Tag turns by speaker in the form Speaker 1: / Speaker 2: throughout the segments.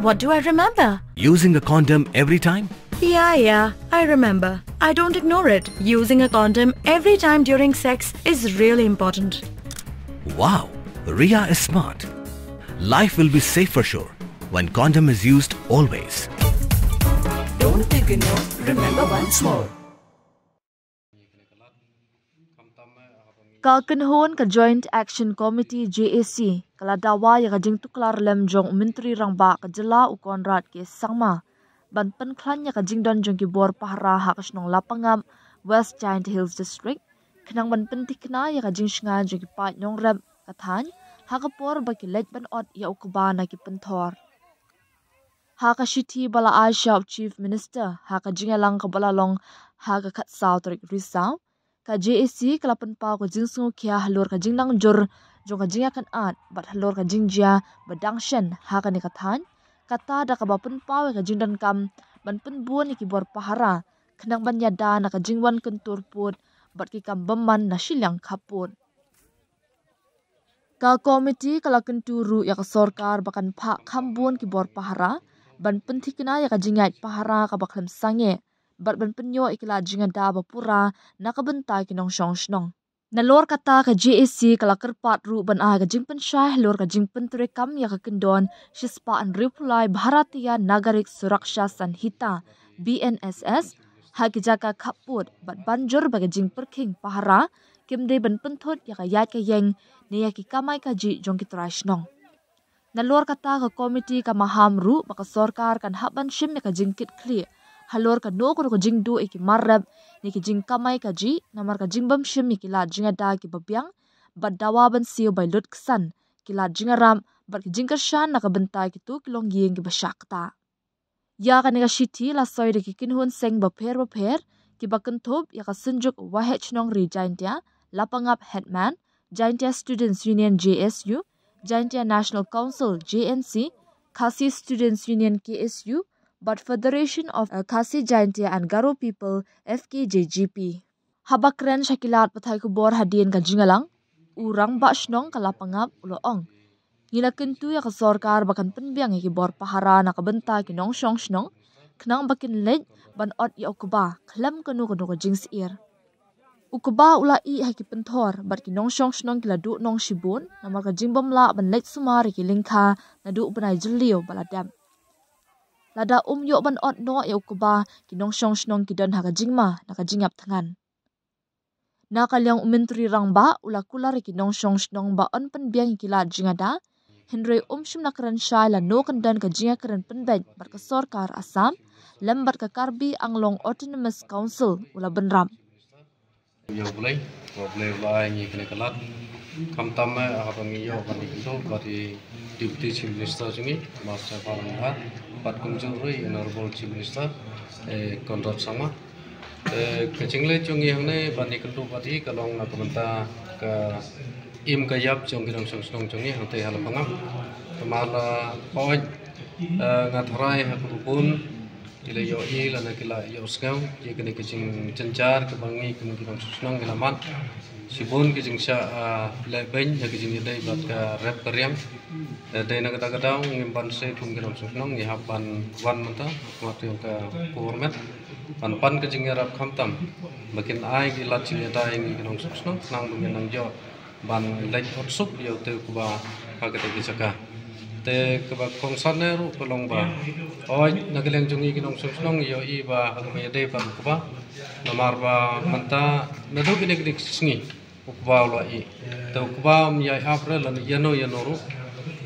Speaker 1: What do I remember?
Speaker 2: Using a condom every time?
Speaker 1: Yeah, I remember. I don't ignore it. Using a condom every time during sex is really important.
Speaker 2: Wow, Ria is smart. Life will be safe for sure when condom is used always.
Speaker 1: Don't ignore. Remember once more.
Speaker 3: Kalkanhon ka Joint Action Committee JAC kaladawa ya kajing tuklar lemjong Menteri Rangba kajela u Konrad ke sangma ban penklan ya kajing don jong ki bor pahara hakasnong lapangam West Giant Hills District kenang ban pentikna ya kajing shnga jong ki pat nyong rep kathan hakapor ba ki lej ban ot ya ukubana ki penthor hakashiti bala Aisha Chief Minister hakajing alang ka balalong hakakat Southrick Risau ka JAC kalapan pa ko jingsungu kia halor ka jingnang jor jong ka jingya kan at bat halor ka jingjia badang shen ha ka ni kathan kata da ka bapen pa ka jingdan kam ban pen buan ni ki bor pahara khnang ban yada na ka jingwan kentur put bat ki kam baman na silang khaput ka komiti kala kenturu ya ka sorkar bakan pha khambun ki bor pahara ban penthikna ya ka jingai pahara ka bakhlam sange bat ban penyo ikla jinga da bapura nakabenta kinong shong shnong nalor kata ka JAC kala kerpat ru ban a ka jingpen shah lor ka jingpen trekam ya ka kendon shispa an repulai Bharatiya Nagarik Suraksha Sanhita BNSS ha ki jaka khaput bat banjur ba ka jingper king pahara kimde ban penthot ya ka yat ka yeng ne ya ki kamai ka ji jong ki trashnong nalor kata ka komiti ka maham ru ba ka sorkar kan haban shim ya ka jingkit kli halor ka no ko jingdu iki marrab ni ki jing kamai ka ji namar ka jingbam shim ki la jinga da ki babyang bad dawa ban siu bai lut ksan ki la jinga ram bad ki jingka shan na ka bentai ki tu kilong yeng ki basyakta ya ka ni ka shiti la soy de ki kinhun seng ba pher ki bakan thop ya ka sunjuk wahech nong ri jaintia lapangap headman jaintia Students Union JSU jaintia National Council JNC Khasi Students Union KSU but Federation of Khasi Jaintia and Garo People FKJGP. Habakren Shakilat pathai ko bor hadien ka jingalang urang ba shnong kalapangap uloong. Ngila kentu ya ka sorkar bakan penbiang ki bor pahara nakabenta ki nong shong shnong knang bakin lej ban ot ya ukuba klam kanu ka jings ir. Ukuba ula I haki penthor bat ki nong shong shnong kila du nong shibun namar ka jingbam la ban lej sumari ki lingkha na du banai julio baladam. Lada yo ban ot no ya ukuba kinong shong shnong kidon haka jingma naka jingap tangan. Nakalyang Menteri Rangba ula kular kinong shong shnong ba on penbiang kila jingada Henry shim nakaran shai la no kandan ka jinga karan penbej bar ka sorkar Assam lembat ka Karbi Anglong Autonomous Council ula benram.
Speaker 4: Yo boleh ni kena kelat kam tama akangi yo kan itu bari Deputy Chief Minister jungi Master Parliament pat kunjuri Honorable Chief Minister Konrad sama kecingले jungi हमने bani kentu bari kalong na komenta ka im kayap jong kinong song jungi hante hal pangam kemala poin ngatrai hakupun kila yo lana kila yo skau ye kene kecing cencar ke bangi kemungkinan susnong kelaman sibun kecing sya leben ya kecing dai bat ka rep karyam dai na kata kata ngimpan se kemungkinan susnong ya hapan wan mata waktu yang ke government pan kecing rap khamtam makin ai kila cing dai kemungkinan susnong nang kemungkinan jo ban lek otsup yo te kuba kagate kisaka te keba kongsane ru pelong ba oi nageleng jungi kinong susnong yo I ba hagme de pa kuba namar ba manta nadu kine kine singi kuba lo I te kuba mi ya apre lan yano ru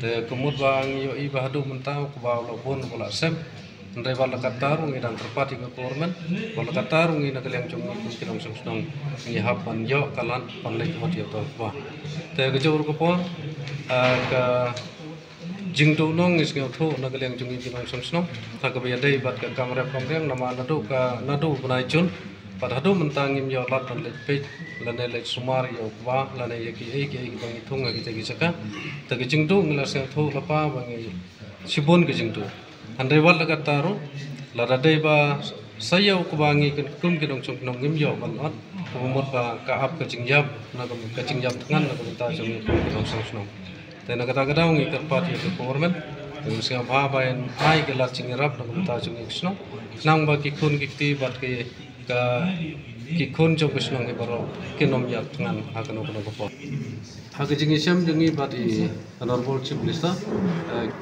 Speaker 4: te kumut ba yo I ba hadu manta kuba lo bon bola sem ndai ba lakatar ngi dan terpati ke government bola katar ngi nageleng jungi kinong susnong ngi hapan yo kalan panlek hot yo to ba te gejor ko po ka jingtu nong is ngau tho nagaleng jungi kinong sonsnong thakabe dei bat ka kamera kamreng nama nadu bunai chun pat hadu mentangim yo lat ban let pe lane let sumar yo kwa lane yaki ki bangi thunga ki tegi saka tagi jingtu ngla se tho lapa bangi sibon ki jingtu handai wal laga taru lada dei ba sayo kubangi kum kinong sonsnong ngim yo ban ot kumot ba ka ap ka jingjap na ka jingjap tangan na ka ta jungi kinong sonsnong tena kata-kata ngi kerpati ke government Sing apa bayan ai ke lat cing rap nak ta chung kisno nang ba ki khun ki bat ke ka ki khun chung kisno ke baro kinom yak ngan hakano kono ko hak jing isem jing bat I honorable chief minister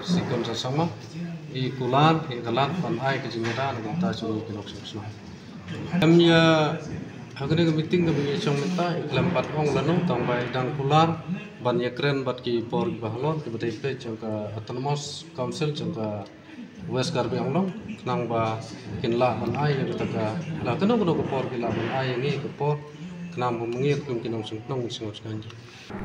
Speaker 4: si kon sa sama I kulan I galat pan ai ke jing da nak ta chung kisno amnya hakane ke meeting ke bini chung menta lampat ong lano tang bai dang kular ban yakren bat ki por bahlon ki batai pe changka autonomous council changka west garbe anglong nang ba kinla ban ai yang taka la kano ko por ki la ban ai ngi ko por knam bu mngi kum kinong sung nong sung skan.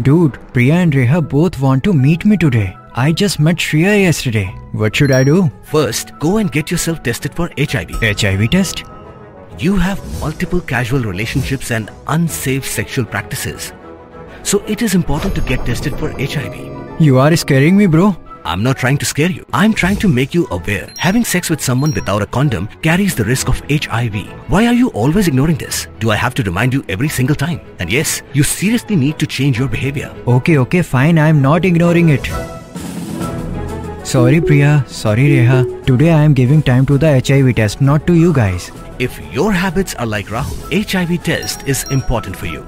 Speaker 5: Dude, Priya and Reha both want to meet me today. I just met Shreya yesterday. What should I do?
Speaker 2: First, go and get yourself tested for HIV.
Speaker 5: HIV test?
Speaker 2: You have multiple casual relationships and unsafe sexual practices. So it is important to get tested for HIV.
Speaker 5: You are scaring me, bro.
Speaker 2: I'm not trying to scare you. I'm trying to make you aware. Having sex with someone without a condom carries the risk of HIV. Why are you always ignoring this? Do I have to remind you every single time? And yes, you seriously need to change your behavior.
Speaker 5: Okay, fine. I'm not ignoring it. Sorry, Priya. Sorry, Reha. Today I am giving time to the HIV test, not to you guys.
Speaker 2: If your habits are like Rahul, HIV test is important for you.